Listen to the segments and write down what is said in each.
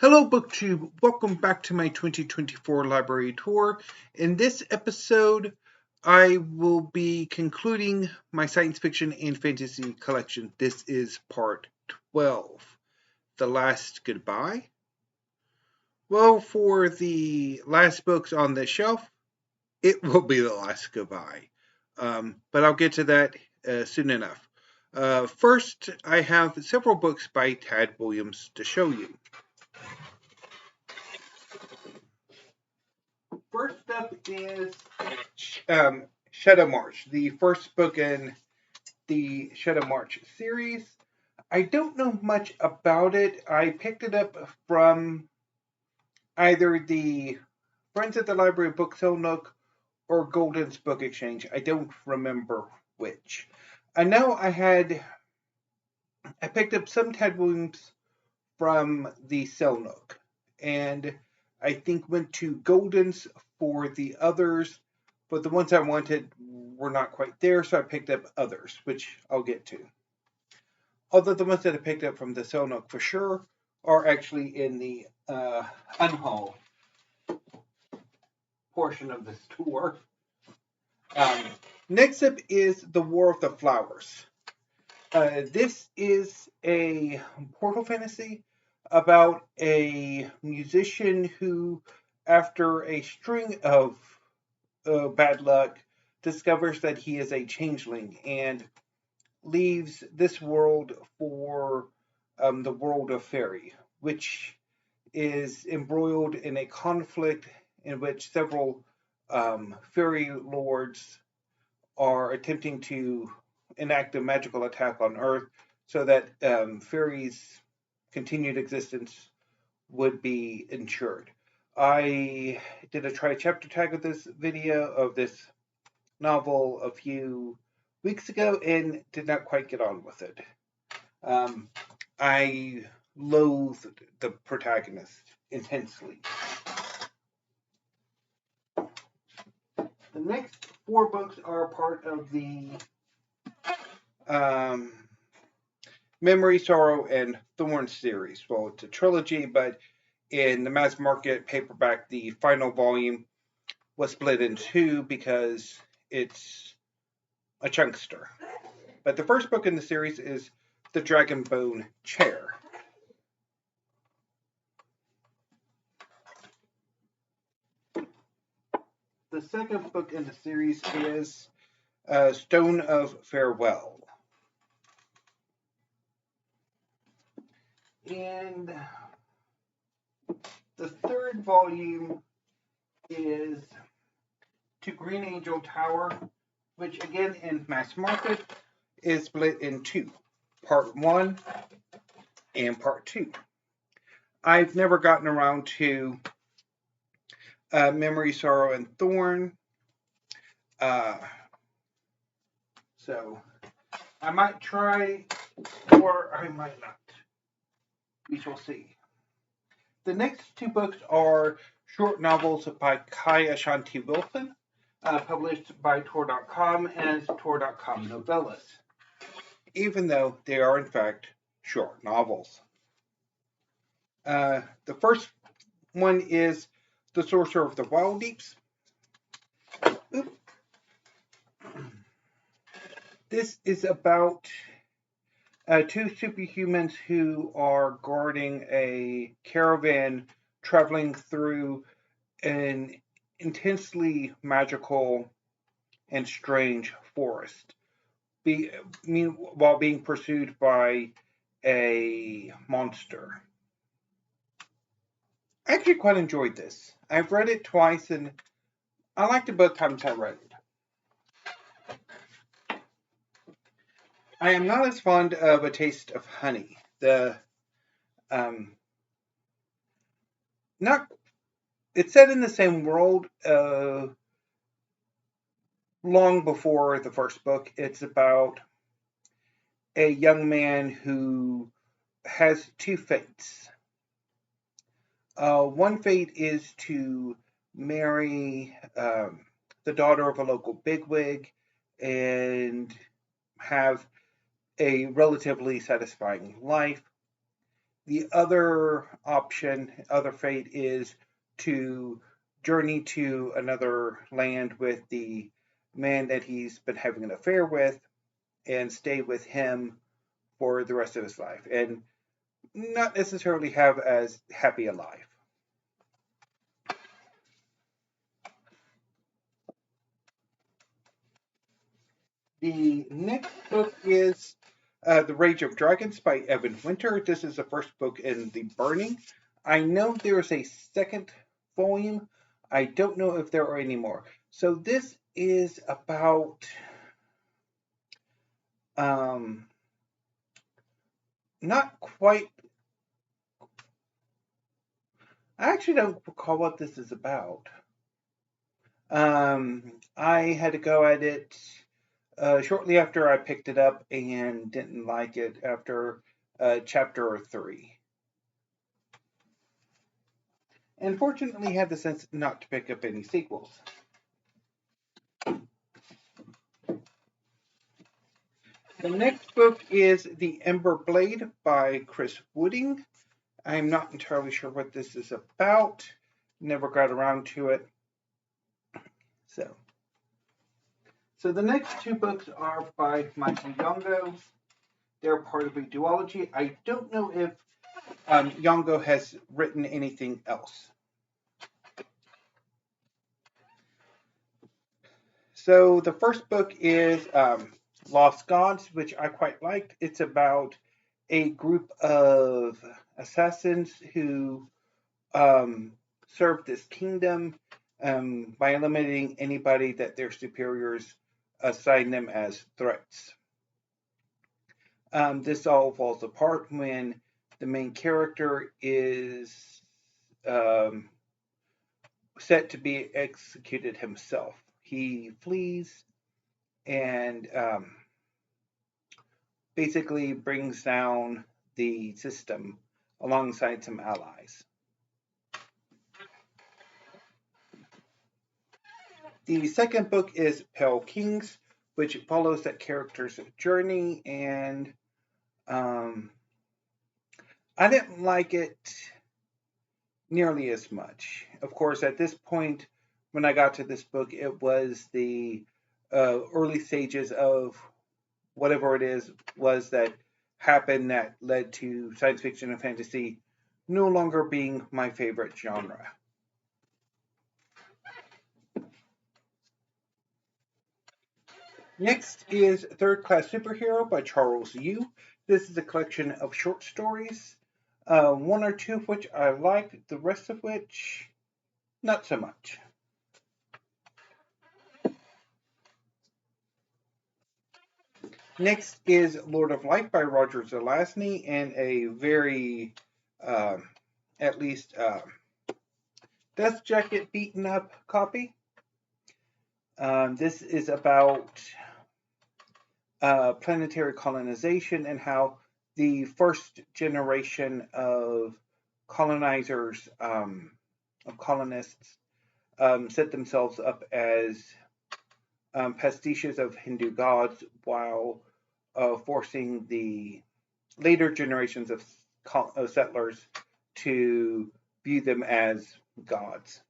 Hello, BookTube. Welcome back to my 2024 library tour. In this episode, I will be concluding my science fiction and fantasy collection. This is part 12, The Last Goodbye. Well, for the last books on the shelf, it will be The Last Goodbye. But I'll get to that soon enough. First, I have several books by Tad Williams to show you. First up is Shadow March, the first book in the Shadow March series. I don't know much about it. I picked it up from either the Friends at the Library Book Sale Nook or Golden's Book Exchange. I don't remember which. I know I picked up some Ted Williams from the Sale Nook, and I think went to Golden's for the others, but the ones I wanted were not quite there, so I picked up others, which I'll get to. Although the ones that I picked up from the Sale Nook for sure are actually in the unhaul portion of this tour. Next up is The War of the Flowers. This is a portal fantasy about a musician who, after a string of bad luck, discovers that he is a changeling and leaves this world for the world of fairy, which is embroiled in a conflict in which several fairy lords are attempting to enact a magical attack on Earth so that fairies' continued existence would be ensured. I did a try chapter tag of this video of this novel a few weeks ago and did not quite get on with it. I loathed the protagonist intensely. The next four books are part of the Memory, Sorrow, and Thorn series. Well, it's a trilogy, but in the mass market paperback, the final volume was split in two because it's a chunkster. But the first book in the series is The Dragonbone Chair. The second book in the series is Stone of Farewell. And the third volume is To Green Angel Tower, which again in mass market is split in two, part 1 and part 2. I've never gotten around to Memory, Sorrow, and Thorn. So I might try or I might not. We shall see. The next two books are short novels by Kai Ashanti Wilson, published by Tor.com as Tor.com novellas, even though they are in fact short novels. The first one is The Sorcerer of the Wild Deeps. This is about two superhumans who are guarding a caravan traveling through an intensely magical and strange forest, while being pursued by a monster. I actually quite enjoyed this. I've read it twice and I liked it both times I read it. I am not as fond of A Taste of Honey. It's set in the same world long before the first book. It's about a young man who has two fates. One fate is to marry the daughter of a local bigwig and have a relatively satisfying life. the other option, other fate, is to journey to another land with the man that he's been having an affair with and stay with him for the rest of his life and not necessarily have as happy a life. The next book is The Rage of Dragons by Evan Winter. This is the first book in The Burning. I know there's a second volume. I don't know if there are any more. So this is about not quite. I actually don't recall what this is about. I had to go at it shortly after I picked it up and didn't like it after chapter 3. And fortunately had the sense not to pick up any sequels. The next book is The Ember Blade by Chris Wooding. I'm not entirely sure what this is about. Never got around to it. So the next two books are by Michael Yongo. They're part of a duology. I don't know if Yongo has written anything else. So the first book is Lost Gods, which I quite liked. It's about a group of assassins who serve this kingdom by eliminating anybody that their superiors assign them as threats. This all falls apart when the main character is set to be executed himself. He flees and basically brings down the system alongside some allies. The second book is Pale Kings, which follows that character's journey, and I didn't like it nearly as much. Of course, at this point, when I got to this book, it was the early stages of whatever it was that happened that led to science fiction and fantasy no longer being my favorite genre. Next is Third Class Superhero by Charles Yu. This is a collection of short stories, one or two of which I like, the rest of which not so much. Next is Lord of Light by Roger Zelazny, and a very, at least, Death Jacket beaten up copy. This is about planetary colonization and how the first generation of colonizers, of colonists, set themselves up as pastiches of Hindu gods while forcing the later generations of settlers to view them as gods.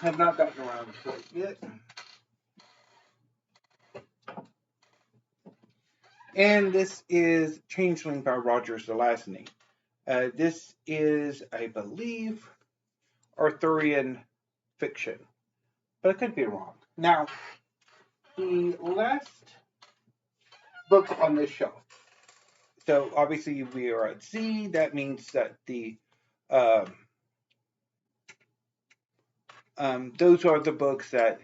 Have not gotten around to it yet. And this is Changeling by Roger Zelazny. This is, I believe, Arthurian fiction, but I could be wrong. Now, the last book on this shelf. So obviously we are at Z. That means that the those are the books that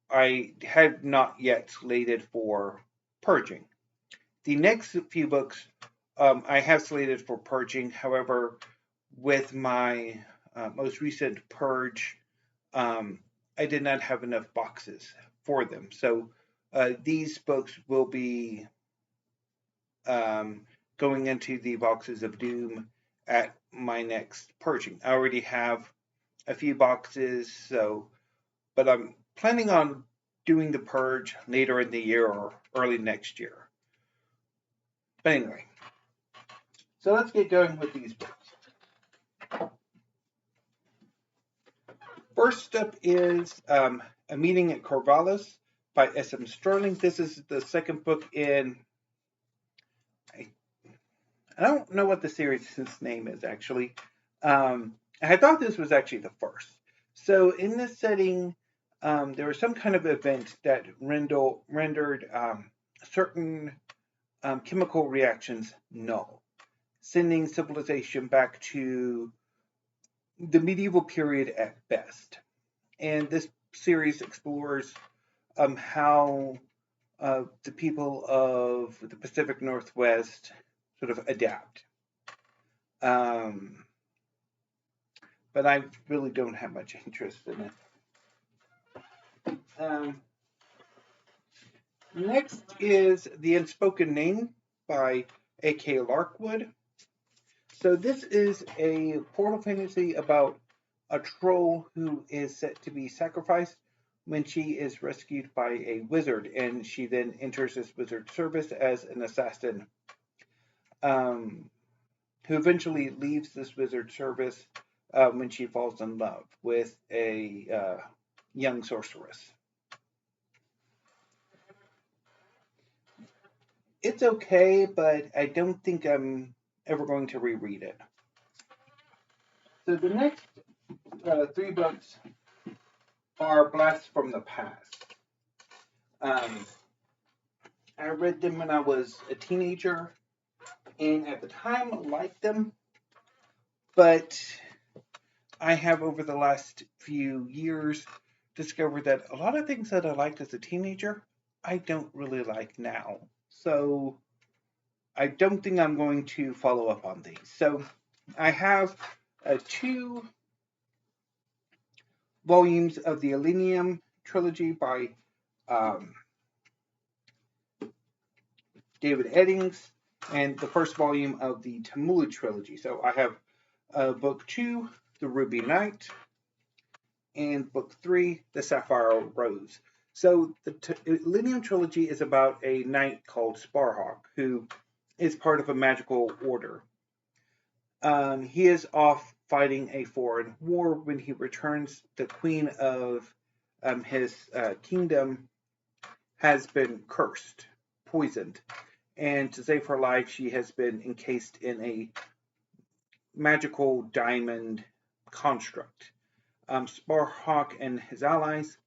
I had not yet slated for purging. The next few books I have slated for purging. However, with my most recent purge, I did not have enough boxes for them. So these books will be going into the boxes of doom at my next purging. I already have a few boxes, but I'm planning on doing the purge later in the year or early next year. But anyway, So let's get going with these books. First up is A Meeting at Corvallis by S.M. Stirling. This is the second book in, I don't know what the series' name is actually. I thought this was actually the first. So in this setting, there was some kind of event that rendered certain chemical reactions null, sending civilization back to the medieval period at best. And this series explores how the people of the Pacific Northwest sort of adapt. But I really don't have much interest in it. Next is The Unspoken Name by A.K. Larkwood. So this is a portal fantasy about a troll who is set to be sacrificed when she is rescued by a wizard, and she then enters this wizard service as an assassin, who eventually leaves this wizard service when she falls in love with a young sorceress. It's okay, but I don't think I'm ever going to reread it. So the next three books are Blasts from the Past. I read them when I was a teenager, and at the time liked them, but I have over the last few years discovered that a lot of things that I liked as a teenager, I don't really like now. So I don't think I'm going to follow up on these. So I have 2 volumes of the Elenium trilogy by David Eddings, and the first volume of the Tamuli trilogy. So I have book 2, The Ruby Knight, and book 3, The Sapphire Rose. So the Elenium trilogy is about a knight called Sparhawk, who is part of a magical order. He is off fighting a foreign war. When he returns, the queen of his kingdom has been cursed, poisoned, and to save her life, she has been encased in a magical diamond construct. Sparhawk and his allies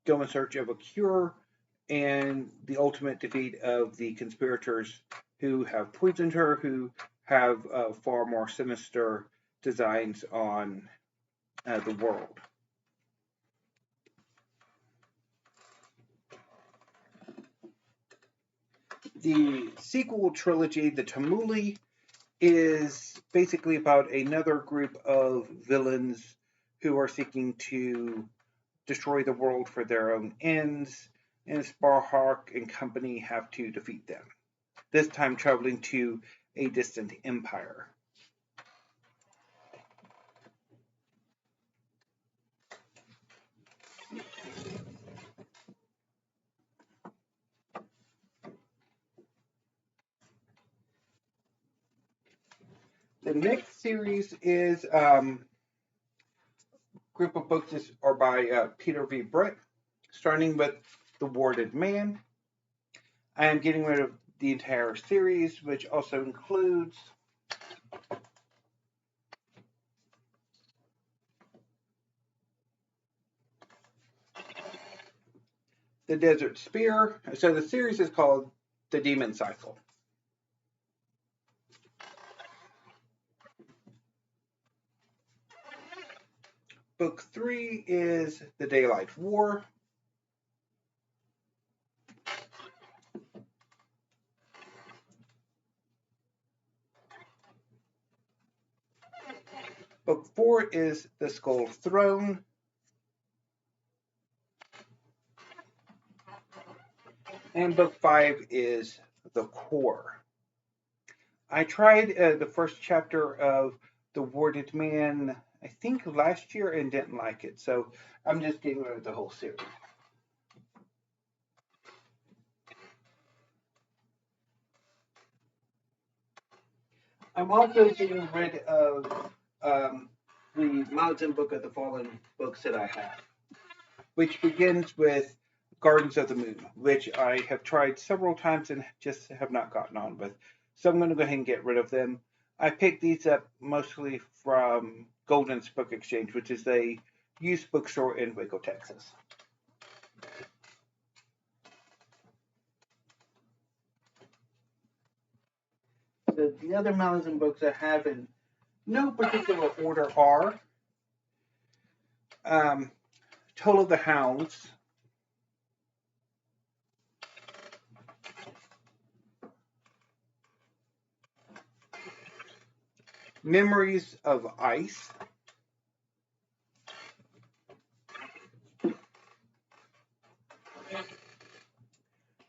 go in search of a cure and the ultimate defeat of the conspirators who have poisoned her, who have far more sinister designs on the world. The sequel trilogy, the Tamuli, is basically about another group of villains who are seeking to destroy the world for their own ends, and Sparhawk and company have to defeat them, this time traveling to a distant empire. The next series is group of books are by Peter V. Brett, starting with The Warded Man. I am getting rid of the entire series, which also includes The Desert Spear. So the series is called The Demon Cycle. Book 3 is The Daylight War. Book 4 is The Skull Throne. And book 5 is The Core. I tried the first chapter of The Warded Man, I think last year, and didn't like it. So I'm just getting rid of the whole series. I'm also getting rid of the Mountain Book of the Fallen books that I have, which begins with Gardens of the Moon, which I have tried several times and just have not gotten on with. So I'm going to go ahead and get rid of them. I picked these up mostly from Golden's Book Exchange, which is a used bookstore in Waco, Texas. The other Malazan books I have in no particular order are Toll of the Hounds, Memories of Ice,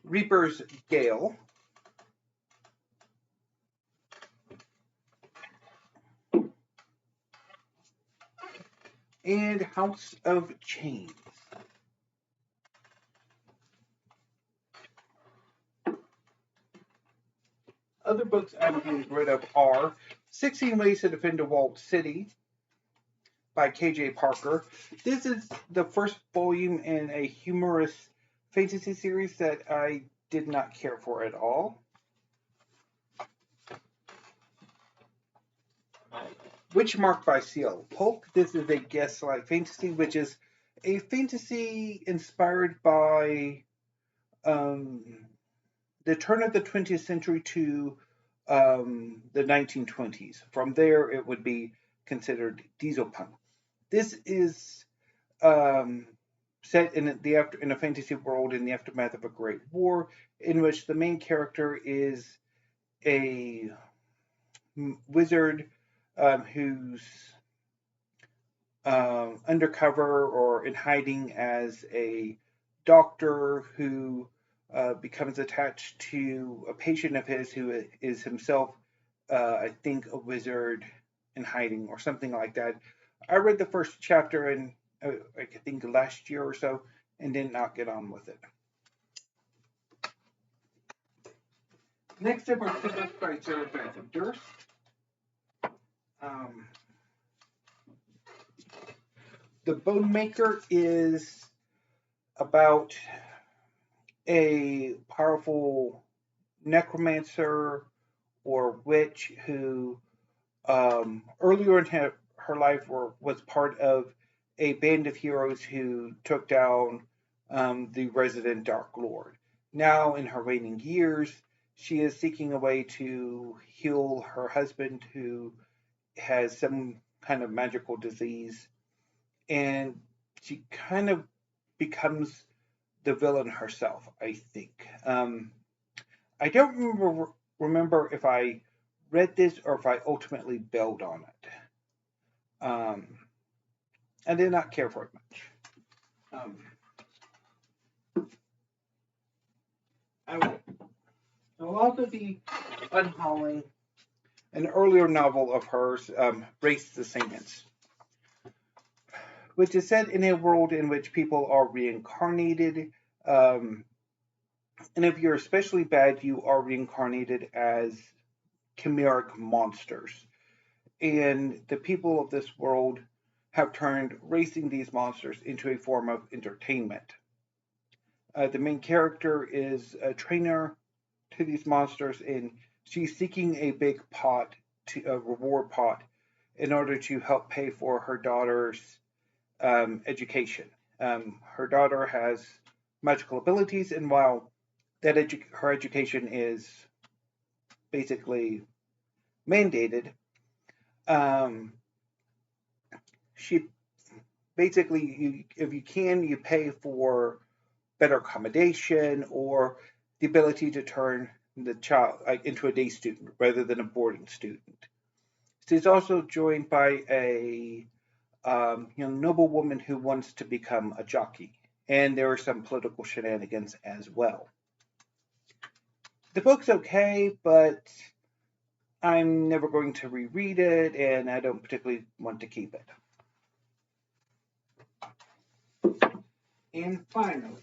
Reaper's Gale, and House of Chains. Other books I'm getting rid of are 16 Ways to Defend a Walled City by K.J. Parker. This is the first volume in a humorous fantasy series that I did not care for at all. Witchmark by C.L. Polk. This is a Gaslight fantasy, which is a fantasy inspired by the turn of the 20th century to the 1920s. From there, it would be considered diesel punk. This is set in a fantasy world in the aftermath of a great war, in which the main character is a wizard who's undercover or in hiding as a doctor who becomes attached to a patient of his who is himself, I think, a wizard in hiding or something like that. I read the first chapter in, I think, last year or so and did not get on with it. Next up are two books by Sarah Beth Durst. The Bone Maker is about a powerful necromancer or witch who earlier in her life was part of a band of heroes who took down the resident Dark Lord. Now, in her waning years, she is seeking a way to heal her husband who has some kind of magical disease, and she kind of becomes the villain herself, I think. I don't remember if I read this or if I ultimately bailed on it. I did not care for it much. I will also be unhauling an earlier novel of hers, Race the Saints, which is set in a world in which people are reincarnated. And if you're especially bad, you are reincarnated as chimeric monsters. And the people of this world have turned racing these monsters into a form of entertainment. The main character is a trainer to these monsters, and she's seeking a big pot, a reward pot, in order to help pay for her daughter's education. Her daughter has magical abilities, and while that her education is basically mandated, she basically, if you can, you pay for better accommodation or the ability to turn the child into a day student rather than a boarding student. She's also joined by a young noblewoman who wants to become a jockey, and there are some political shenanigans as well. The book's okay, but I'm never going to reread it, and I don't particularly want to keep it. And finally,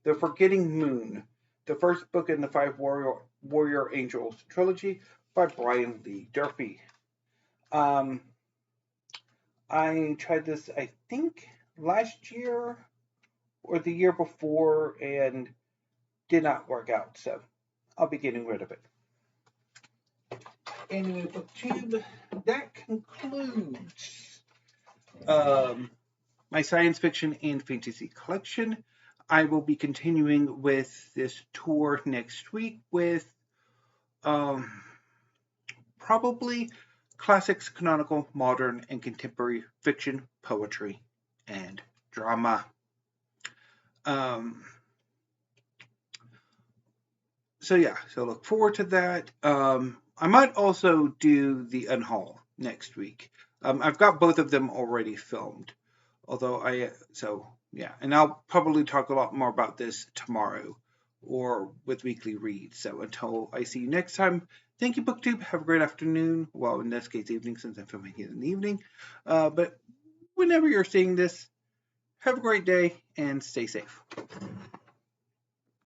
The Forgetting Moon the first book in the Five Warrior Angels trilogy by Brian Lee Durfee. I tried this, I think, last year or the year before and did not work out, so I'll be getting rid of it. Anyway, BookTube, that concludes my science fiction and fantasy collection. I will be continuing with this tour next week with probably classics, canonical, modern, and contemporary fiction, poetry, and drama. So look forward to that. I might also do the Unhaul next week. I've got both of them already filmed. And I'll probably talk a lot more about this tomorrow or with weekly reads. So until I see you next time, thank you, BookTube. Have a great afternoon. Well, in this case, evening, since I'm filming it in the evening. But whenever you're seeing this, have a great day and stay safe.